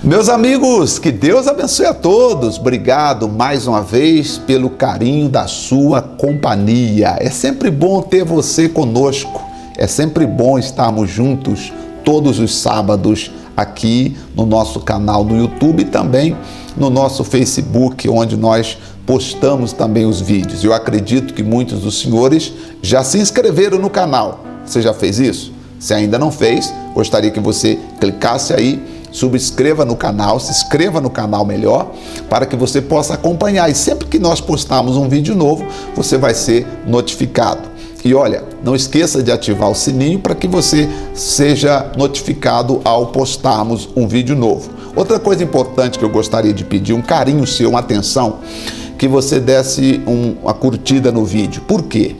Meus amigos, que Deus abençoe a todos. Obrigado mais uma vez pelo carinho da sua companhia. É sempre bom ter você conosco. É sempre bom estarmos juntos todos os sábados aqui no nosso canal no YouTube e também no nosso Facebook, onde nós postamos também os vídeos. Eu acredito que muitos dos senhores já se inscreveram no canal. Você já fez isso? Se ainda não fez, gostaria que você clicasse aí, subscreva no canal, se inscreva no canal melhor, para que você possa acompanhar. E sempre que nós postarmos um vídeo novo, você vai ser notificado. E olha, não esqueça de ativar o sininho para que você seja notificado ao postarmos um vídeo novo. Outra coisa importante que eu gostaria de pedir, um carinho seu, uma atenção, que você desse uma curtida no vídeo. Por quê?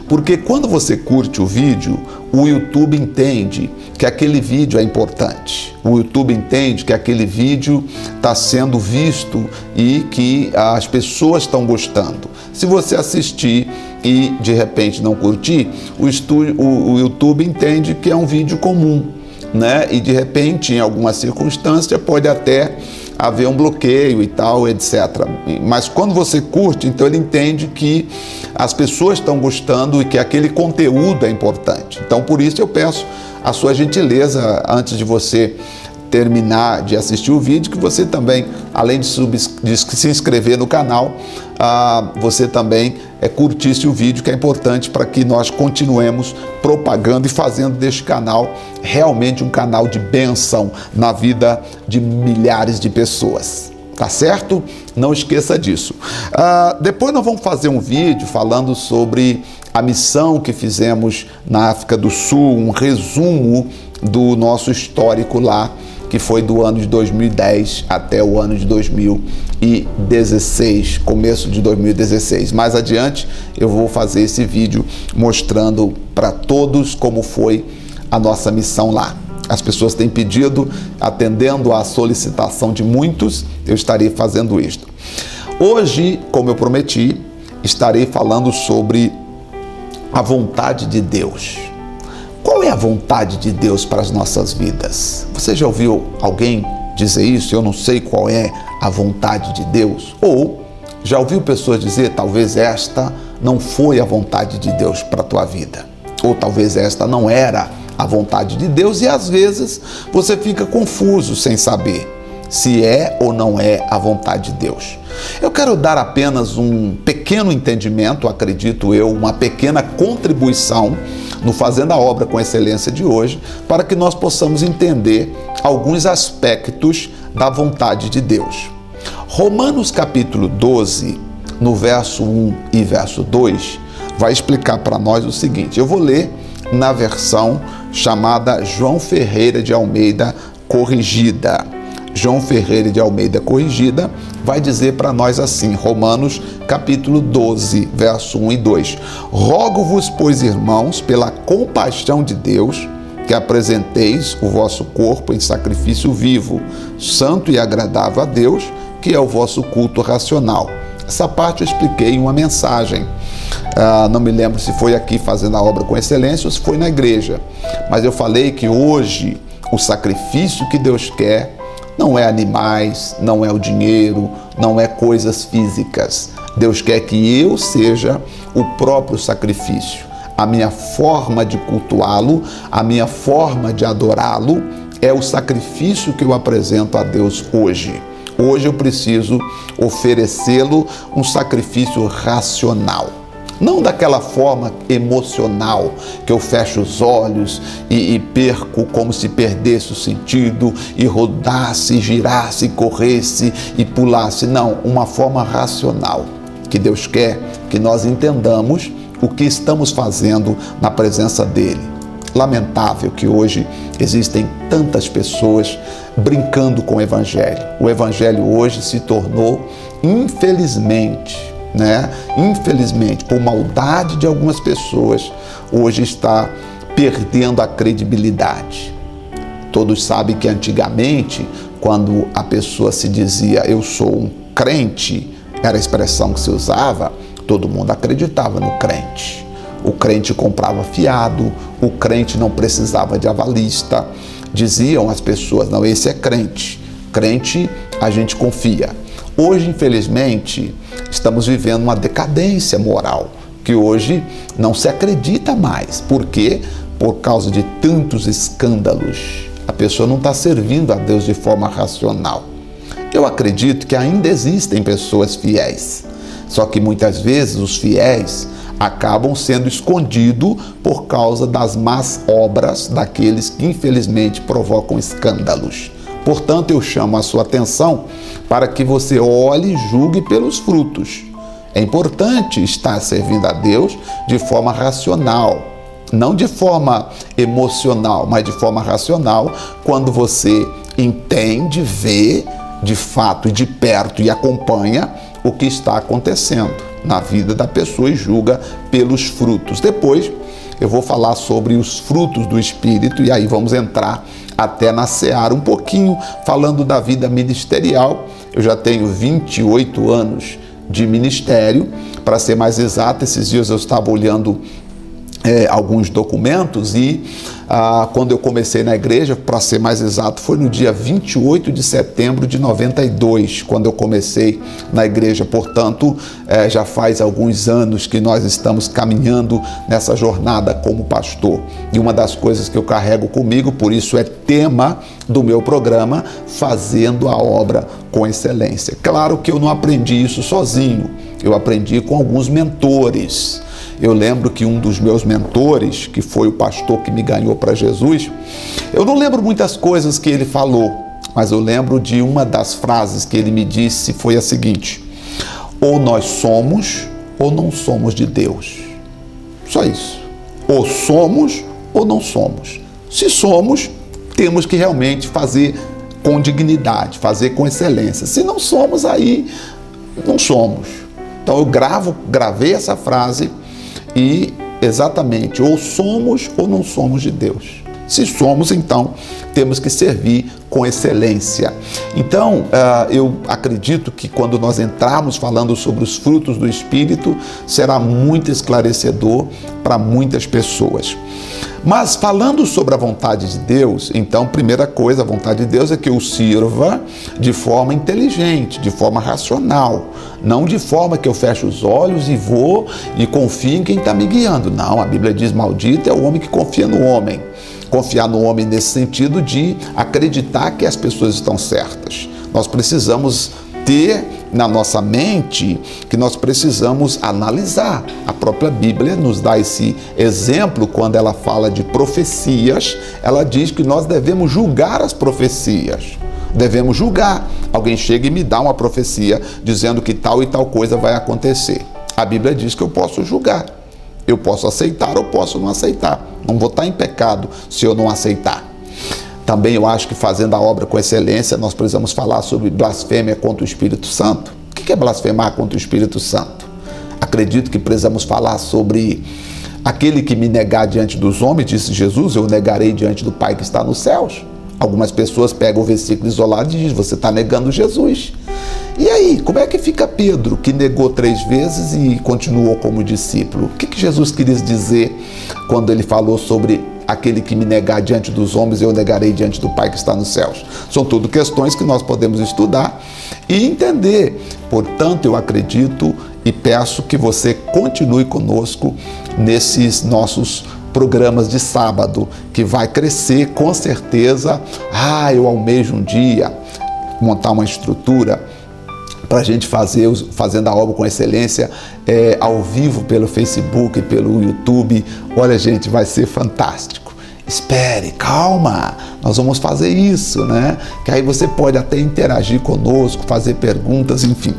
Porque quando você curte o vídeo, o YouTube entende que aquele vídeo é importante. O YouTube entende que aquele vídeo está sendo visto e que as pessoas estão gostando. Se você assistir e de repente não curtir, o YouTube entende que é um vídeo comum, né? E de repente, em alguma circunstância, pode até haver um bloqueio e tal, etc. Mas quando você curte, então ele entende que as pessoas estão gostando e que aquele conteúdo é importante. Então, por isso eu peço a sua gentileza, antes de você terminar de assistir o vídeo, que você também, além de se inscrever no canal, você também curtisse o vídeo, que é importante para que nós continuemos propagando e fazendo deste canal realmente um canal de bênção na vida de milhares de pessoas. Tá certo? Não esqueça disso. Depois nós vamos fazer um vídeo falando sobre a missão que fizemos na África do Sul, um resumo do nosso histórico lá, que foi do ano de 2010 até o ano de 2016, começo de 2016. Mais adiante eu vou fazer esse vídeo mostrando para todos como foi a nossa missão lá. As pessoas têm pedido, atendendo à solicitação de muitos, eu estarei fazendo isto. Hoje, como eu prometi, estarei falando sobre a vontade de Deus. Qual é a vontade de Deus para as nossas vidas? Você já ouviu alguém dizer isso? Eu não sei qual é a vontade de Deus. Ou já ouviu pessoas dizer, talvez esta não foi a vontade de Deus para a tua vida. Ou talvez esta não era a vontade de Deus, e às vezes você fica confuso sem saber se é ou não é a vontade de Deus. Eu quero dar apenas um pequeno entendimento, acredito eu, uma pequena contribuição no Fazendo a Obra com Excelência de hoje, para que nós possamos entender alguns aspectos da vontade de Deus. Romanos capítulo 12, no verso 1 e verso 2, vai explicar para nós o seguinte. Eu vou ler na versão chamada João Ferreira de Almeida Corrigida. João Ferreira de Almeida Corrigida vai dizer para nós assim, Romanos capítulo 12, verso 1 e 2. Rogo-vos, pois, irmãos, pela compaixão de Deus, que apresenteis o vosso corpo em sacrifício vivo, santo e agradável a Deus, que é o vosso culto racional. Essa parte eu expliquei em uma mensagem. Não me lembro se foi aqui Fazendo a Obra com Excelência ou se foi na igreja. Mas eu falei que hoje o sacrifício que Deus quer não é animais, não é o dinheiro, não é coisas físicas. Deus quer que eu seja o próprio sacrifício. A minha forma de cultuá-lo, a minha forma de adorá-lo é o sacrifício que eu apresento a Deus hoje. Hoje eu preciso oferecê-lo um sacrifício racional. Não daquela forma emocional, que eu fecho os olhos e perco como se perdesse o sentido, e rodasse, girasse, corresse e pulasse. Não, uma forma racional, que Deus quer que nós entendamos o que estamos fazendo na presença dEle. Lamentável que hoje existem tantas pessoas brincando com o Evangelho. O Evangelho hoje se tornou, infelizmente, por maldade de algumas pessoas, hoje está perdendo a credibilidade. Todos sabem que antigamente, quando a pessoa se dizia eu sou um crente, era a expressão que se usava, todo mundo acreditava no crente. O crente comprava fiado, o crente não precisava de avalista. Diziam as pessoas, não, esse é crente. crente, a gente confia. Hoje, infelizmente, estamos vivendo uma decadência moral, que hoje não se acredita mais. Por quê? Por causa de tantos escândalos. A pessoa não está servindo a Deus de forma racional. Eu acredito que ainda existem pessoas fiéis, só que muitas vezes os fiéis acabam sendo escondidos por causa das más obras daqueles que infelizmente provocam escândalos. Portanto, eu chamo a sua atenção para que você olhe e julgue pelos frutos. É importante estar servindo a Deus de forma racional, não de forma emocional, mas de forma racional, quando você entende, vê de fato e de perto e acompanha o que está acontecendo na vida da pessoa e julga pelos frutos. Depois eu vou falar sobre os frutos do Espírito e aí vamos entrar até na seara um pouquinho, falando da vida ministerial. Eu já tenho 28 anos de ministério, para ser mais exato. Esses dias eu estava olhando alguns documentos e quando eu comecei na igreja, para ser mais exato, foi no dia 28 de setembro de 92, quando eu comecei na igreja. Portanto, já faz alguns anos que nós estamos caminhando nessa jornada como pastor. E uma das coisas que eu carrego comigo, por isso é tema do meu programa, fazendo a obra com excelência. Claro que eu não aprendi isso sozinho, eu aprendi com alguns mentores. Eu lembro que um dos meus mentores, que foi o pastor que me ganhou para Jesus, eu não lembro muitas coisas que ele falou, mas eu lembro de uma das frases que ele me disse, foi a seguinte: ou nós somos ou não somos de Deus. Só isso. Ou somos ou não somos. Se somos, temos que realmente fazer com dignidade, fazer com excelência. Se não somos, aí não somos. Então eu gravei essa frase e exatamente, ou somos ou não somos de Deus. Se somos, então, temos que servir com excelência. Então, eu acredito que quando nós entrarmos falando sobre os frutos do Espírito, será muito esclarecedor para muitas pessoas. Mas falando sobre a vontade de Deus, então, primeira coisa, a vontade de Deus é que eu sirva de forma inteligente, de forma racional, não de forma que eu feche os olhos e vou e confio em quem está me guiando. Não, a Bíblia diz: maldito é o homem que confia no homem. Confiar no homem nesse sentido de acreditar que as pessoas estão certas. Nós precisamos ter na nossa mente que nós precisamos analisar. A própria Bíblia nos dá esse exemplo quando ela fala de profecias. Ela diz que nós devemos julgar as profecias. Devemos julgar. Alguém chega e me dá uma profecia dizendo que tal e tal coisa vai acontecer. A Bíblia diz que eu posso julgar. Eu posso aceitar ou posso não aceitar. Não vou estar em pecado se eu não aceitar. Também eu acho que fazendo a obra com excelência, nós precisamos falar sobre blasfêmia contra o Espírito Santo. O que é blasfemar contra o Espírito Santo? Acredito que precisamos falar sobre aquele que me negar diante dos homens, disse Jesus, eu negarei diante do Pai que está nos céus. Algumas pessoas pegam o versículo isolado e dizem: você está negando Jesus. E aí, como é que fica Pedro, que negou 3 vezes e continuou como discípulo? O que Jesus queria dizer quando ele falou sobre aquele que me negar diante dos homens, eu negarei diante do Pai que está nos céus? São tudo questões que nós podemos estudar e entender. Portanto, eu acredito e peço que você continue conosco nesses nossos programas de sábado, que vai crescer com certeza. Eu almejo um dia montar uma estrutura para a gente fazendo a obra com excelência, ao vivo pelo Facebook, pelo YouTube. Olha, gente, vai ser fantástico. Espere, calma, nós vamos fazer isso, né? Que aí você pode até interagir conosco, fazer perguntas, enfim.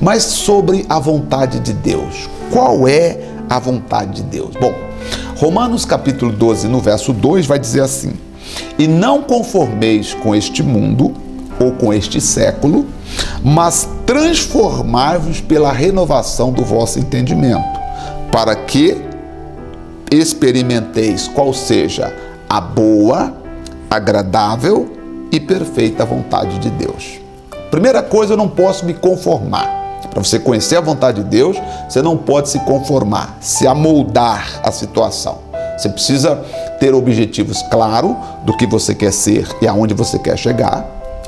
Mas sobre a vontade de Deus, qual é a vontade de Deus? Bom, Romanos capítulo 12, no verso 2, vai dizer assim: e não conformeis com este mundo, ou com este século, mas transformai-vos pela renovação do vosso entendimento, para que experimenteis qual seja a boa, agradável e perfeita vontade de Deus. Primeira coisa, eu não posso me conformar. Para você conhecer a vontade de Deus, você não pode se conformar, se amoldar à situação. Você precisa ter objetivos claros do que você quer ser e aonde você quer chegar.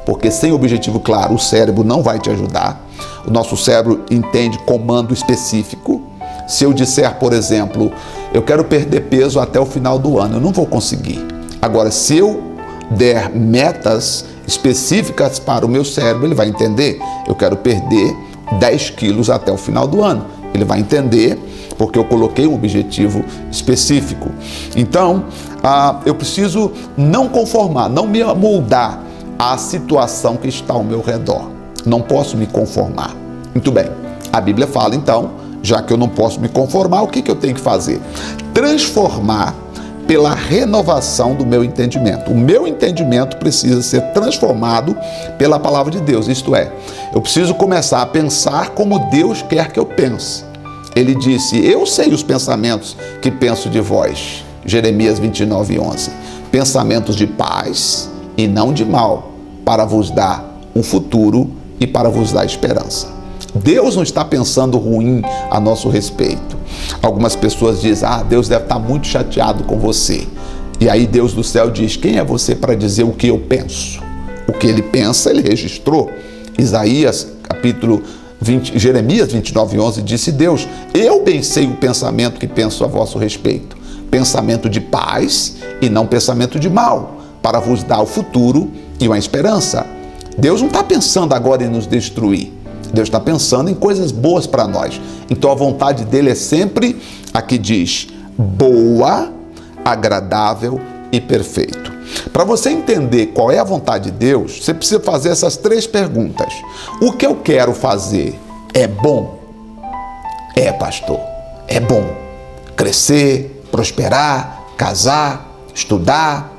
porque sem objetivo claro o cérebro não vai te ajudar. O nosso cérebro entende comando específico. Se eu disser, por exemplo, eu quero perder peso até o final do ano, eu não vou conseguir. Agora, se eu der metas específicas para o meu cérebro, ele vai entender, eu quero perder 10 quilos até o final do ano. Ele vai entender porque eu coloquei um objetivo específico. Então, eu preciso não conformar, não me moldar à situação que está ao meu redor. Não posso me conformar. Muito bem, a Bíblia fala então, já que eu não posso me conformar, o que eu tenho que fazer? Transformar pela renovação do meu entendimento. O meu entendimento precisa ser transformado pela palavra de Deus. Isto é, eu preciso começar a pensar como Deus quer que eu pense. Ele disse, eu sei os pensamentos que penso de vós. Jeremias 29:11. Pensamentos de paz e não de mal, para vos dar um futuro e para vos dar esperança. Deus não está pensando ruim a nosso respeito. Algumas pessoas dizem, Deus deve estar muito chateado com você. E aí Deus do céu diz, quem é você para dizer o que eu penso? O que ele pensa, ele registrou. Isaías, Jeremias 29:11 disse Deus, eu bem sei o pensamento que penso a vosso respeito. Pensamento de paz e não pensamento de mal, para vos dar o futuro e uma esperança. Deus não está pensando agora em nos destruir. Deus está pensando em coisas boas para nós. Então a vontade dele é sempre a que diz boa, agradável e perfeito. Para você entender qual é a vontade de Deus, você precisa fazer essas 3 perguntas. O que eu quero fazer é bom? É, pastor, é bom. Crescer, prosperar, casar, estudar,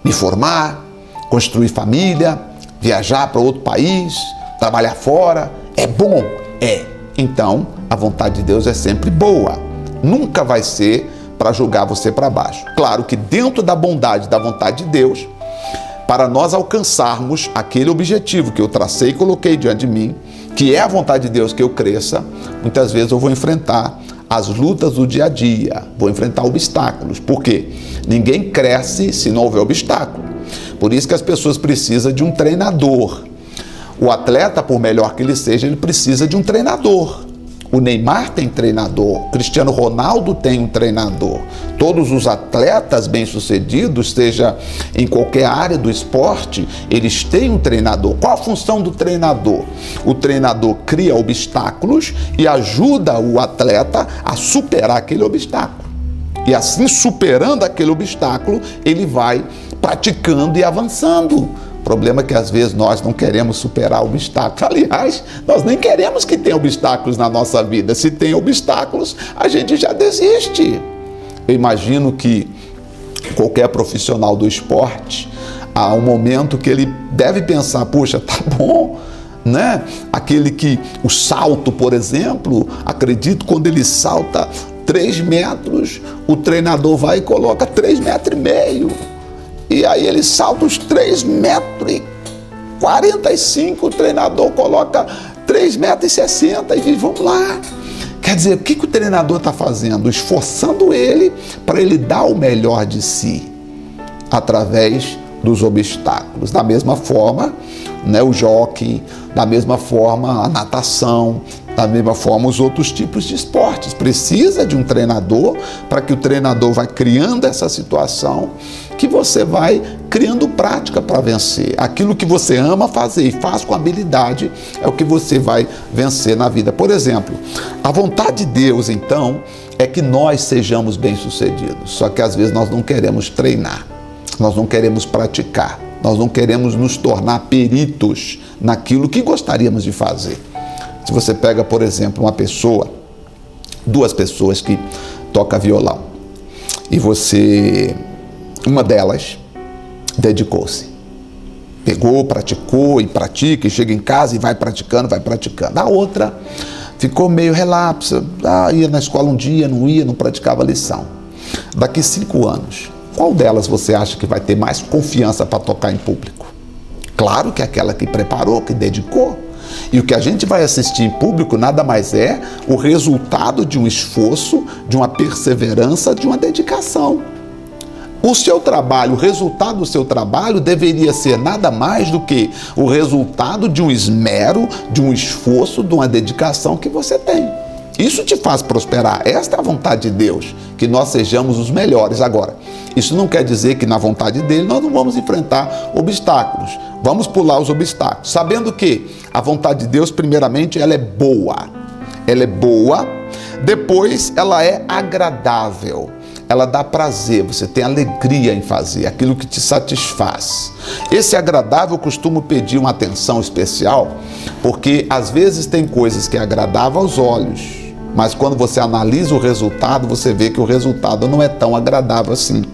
me formar, construir família, viajar para outro país, trabalhar fora. É bom? É. Então, a vontade de Deus é sempre boa. Nunca vai ser para julgar você para baixo. Claro que dentro da bondade da vontade de Deus, para nós alcançarmos aquele objetivo que eu tracei e coloquei diante de mim, que é a vontade de Deus que eu cresça, muitas vezes eu vou enfrentar as lutas do dia a dia, vou enfrentar obstáculos. Por quê? Ninguém cresce se não houver obstáculo. Por isso que as pessoas precisam de um treinador. O atleta, por melhor que ele seja, ele precisa de um treinador. O Neymar tem treinador, o Cristiano Ronaldo tem um treinador. Todos os atletas bem-sucedidos, seja em qualquer área do esporte, eles têm um treinador. Qual a função do treinador? O treinador cria obstáculos e ajuda o atleta a superar aquele obstáculo. E assim, superando aquele obstáculo, ele vai praticando e avançando. O problema é que às vezes nós não queremos superar obstáculos. Aliás, nós nem queremos que tenha obstáculos na nossa vida. Se tem obstáculos, a gente já desiste. Eu imagino que qualquer profissional do esporte, há um momento que ele deve pensar, puxa, tá bom, né? Aquele que, o salto, por exemplo, acredito quando ele salta 3 metros, o treinador vai e coloca 3,5 metros. E aí ele salta os 3,45 metros, o treinador coloca 3,60 metros e diz, vamos lá. Quer dizer, o que o treinador está fazendo? Esforçando ele para ele dar o melhor de si, através dos obstáculos. Da mesma forma, né, o jockey, da mesma forma a natação, da mesma forma os outros tipos de esportes. Precisa de um treinador para que o treinador vai criando essa situação que você vai criando prática para vencer. Aquilo que você ama fazer e faz com habilidade é o que você vai vencer na vida. Por exemplo, a vontade de Deus, então, é que nós sejamos bem-sucedidos. Só que às vezes nós não queremos treinar, nós não queremos praticar, nós não queremos nos tornar peritos naquilo que gostaríamos de fazer. Se você pega, por exemplo, duas pessoas que tocam violão, e uma delas dedicou-se, pegou, praticou e pratica, e chega em casa e vai praticando. A outra ficou meio relapsa, ia na escola um dia, não praticava a lição. Daqui 5 anos, qual delas você acha que vai ter mais confiança para tocar em público? Claro que aquela que preparou, que dedicou. E o que a gente vai assistir em público nada mais é o resultado de um esforço, de uma perseverança, de uma dedicação. O seu trabalho, o resultado do seu trabalho deveria ser nada mais do que o resultado de um esmero, de um esforço, de uma dedicação que você tem. Isso te faz prosperar. Esta é a vontade de Deus, que nós sejamos os melhores. Agora, isso não quer dizer que na vontade dele nós não vamos enfrentar obstáculos. Vamos pular os obstáculos, sabendo que a vontade de Deus, primeiramente, ela é boa. Ela é boa, depois ela é agradável. Ela dá prazer, você tem alegria em fazer, aquilo que te satisfaz. Esse agradável eu costumo pedir uma atenção especial, porque às vezes tem coisas que é agradável aos olhos, mas quando você analisa o resultado, você vê que o resultado não é tão agradável assim.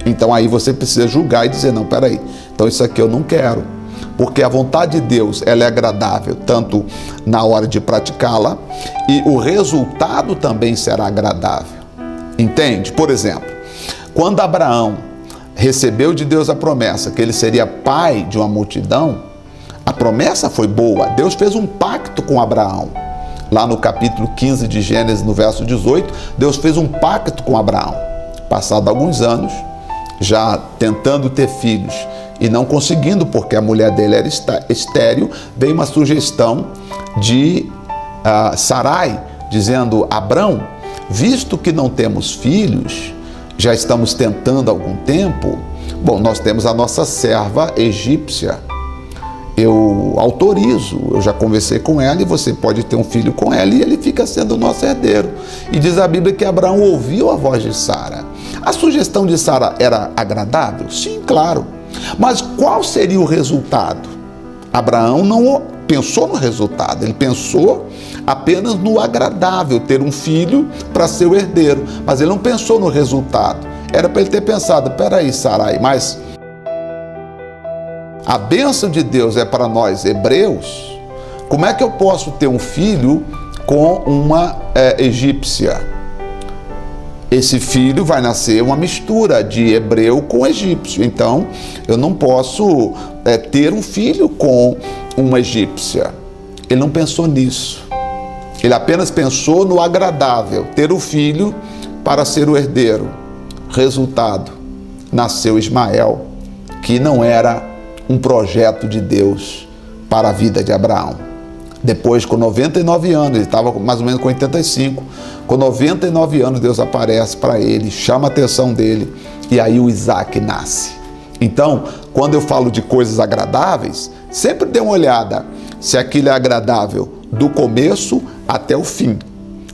Então aí você precisa julgar e dizer, não, peraí, então isso aqui eu não quero. Porque a vontade de Deus, ela é agradável, tanto na hora de praticá-la, e o resultado também será agradável. Entende? Por exemplo, quando Abraão recebeu de Deus a promessa que ele seria pai de uma multidão, a promessa foi boa. Deus fez um pacto com Abraão. Lá no capítulo 15 de Gênesis, no verso 18, Deus fez um pacto com Abraão. Passado alguns anos, já tentando ter filhos e não conseguindo, porque a mulher dele era estéril, veio uma sugestão de Sarai, dizendo, Abrão, visto que não temos filhos, já estamos tentando há algum tempo, bom, nós temos a nossa serva egípcia, eu autorizo, eu já conversei com ela e você pode ter um filho com ela e ele fica sendo o nosso herdeiro. E diz a Bíblia que Abraão ouviu a voz de Sara. A sugestão de Sara era agradável? Sim, claro. Mas qual seria o resultado? Abraão não pensou no resultado, ele pensou apenas no agradável, ter um filho para ser o herdeiro, mas ele não pensou no resultado. Era para ele ter pensado, peraí, Sarai, mas a bênção de Deus é para nós hebreus, como é que eu posso ter um filho com uma egípcia? Esse filho vai nascer uma mistura de hebreu com egípcio, então eu não posso ter um filho com uma egípcia. Ele não pensou nisso. Ele apenas pensou no agradável, ter o filho para ser o herdeiro. Resultado, nasceu Ismael, que não era um projeto de Deus para a vida de Abraão. Depois, com 99 anos, ele estava mais ou menos com 85, com 99 anos Deus aparece para ele, chama a atenção dele e aí o Isaac nasce. Então, quando eu falo de coisas agradáveis, sempre dê uma olhada se aquilo é agradável do começo até o fim.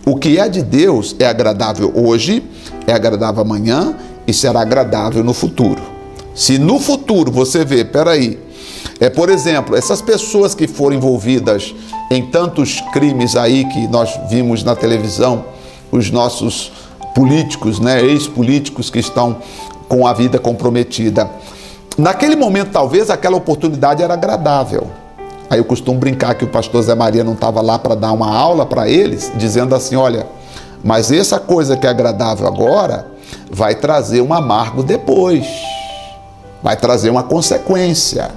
O que é de Deus é agradável hoje, é agradável amanhã e será agradável no futuro. Se no futuro você vê, peraí, por exemplo, essas pessoas que foram envolvidas em tantos crimes aí que nós vimos na televisão, os nossos políticos, ex-políticos que estão com a vida comprometida. Naquele momento, talvez, aquela oportunidade era agradável. Aí eu costumo brincar que o pastor Zé Maria não estava lá para dar uma aula para eles, dizendo assim, olha, mas essa coisa que é agradável agora vai trazer um amargo depois, vai trazer uma consequência.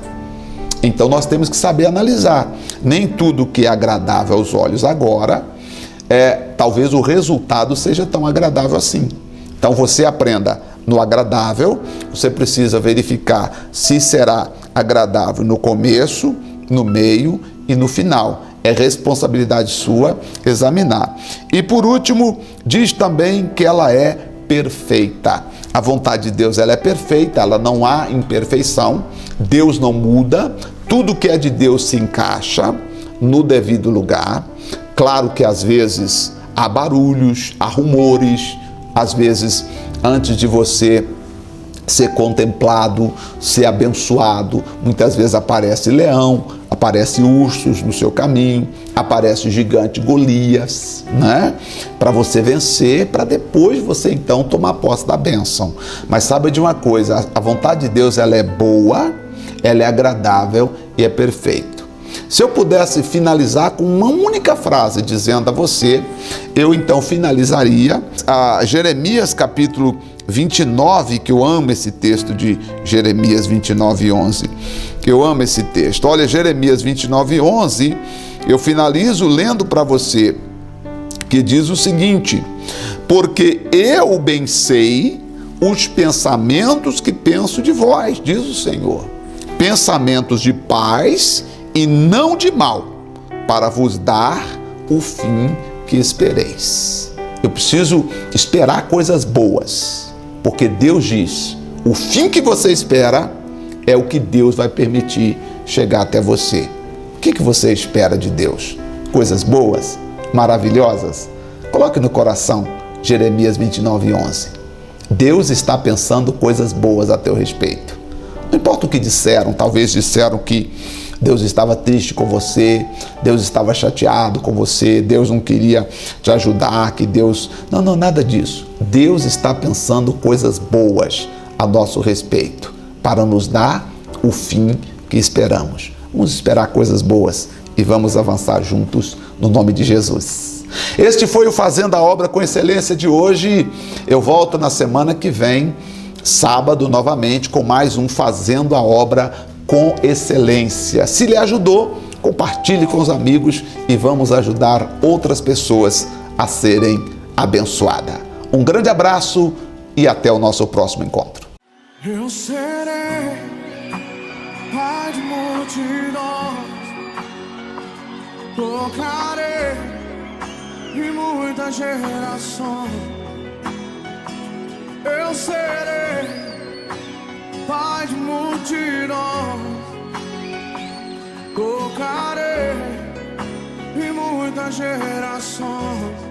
Então nós temos que saber analisar. Nem tudo que é agradável aos olhos agora, talvez o resultado seja tão agradável assim. Então você aprenda no agradável, você precisa verificar se será agradável no começo, no meio e no final. É responsabilidade sua examinar. E por último, diz também que ela é perfeita. A vontade de Deus, ela é perfeita, ela não há imperfeição, Deus não muda, tudo que é de Deus se encaixa no devido lugar. Claro que às vezes há barulhos, há rumores, às vezes antes de você ser contemplado, ser abençoado, muitas vezes aparece leão, aparece ursos no seu caminho, aparece o gigante Golias, para você vencer, para depois você então tomar posse da bênção. Mas sabe de uma coisa, a vontade de Deus, ela é boa, ela é agradável e é perfeita. Se eu pudesse finalizar com uma única frase dizendo a você, eu então finalizaria a Jeremias capítulo 29, que eu amo esse texto de Jeremias 29:11. Eu amo esse texto. Olha, Jeremias 29:11, eu finalizo lendo para você, que diz o seguinte: porque eu bem sei os pensamentos que penso de vós, diz o Senhor. Pensamentos de paz e não de mal, para vos dar o fim que espereis. Eu preciso esperar coisas boas, porque Deus diz, o fim que você espera é o que Deus vai permitir chegar até você. O que você espera de Deus? Coisas boas? Maravilhosas? Coloque no coração Jeremias 29:11. Deus está pensando coisas boas a teu respeito. Não importa o que disseram, talvez disseram que Deus estava triste com você, Deus estava chateado com você, Deus não queria te ajudar, que Deus... Não, nada disso. Deus está pensando coisas boas a nosso respeito, para nos dar o fim que esperamos. Vamos esperar coisas boas e vamos avançar juntos no nome de Jesus. Este foi o Fazendo a Obra com Excelência de hoje. Eu volto na semana que vem, sábado, novamente, com mais um Fazendo a Obra com Excelência. Se lhe ajudou, compartilhe com os amigos e vamos ajudar outras pessoas a serem abençoadas. Um grande abraço e até o nosso próximo encontro. Eu serei pai de multidões, tocarei em muitas gerações. Eu serei pai de multidões, tocarei em muitas gerações.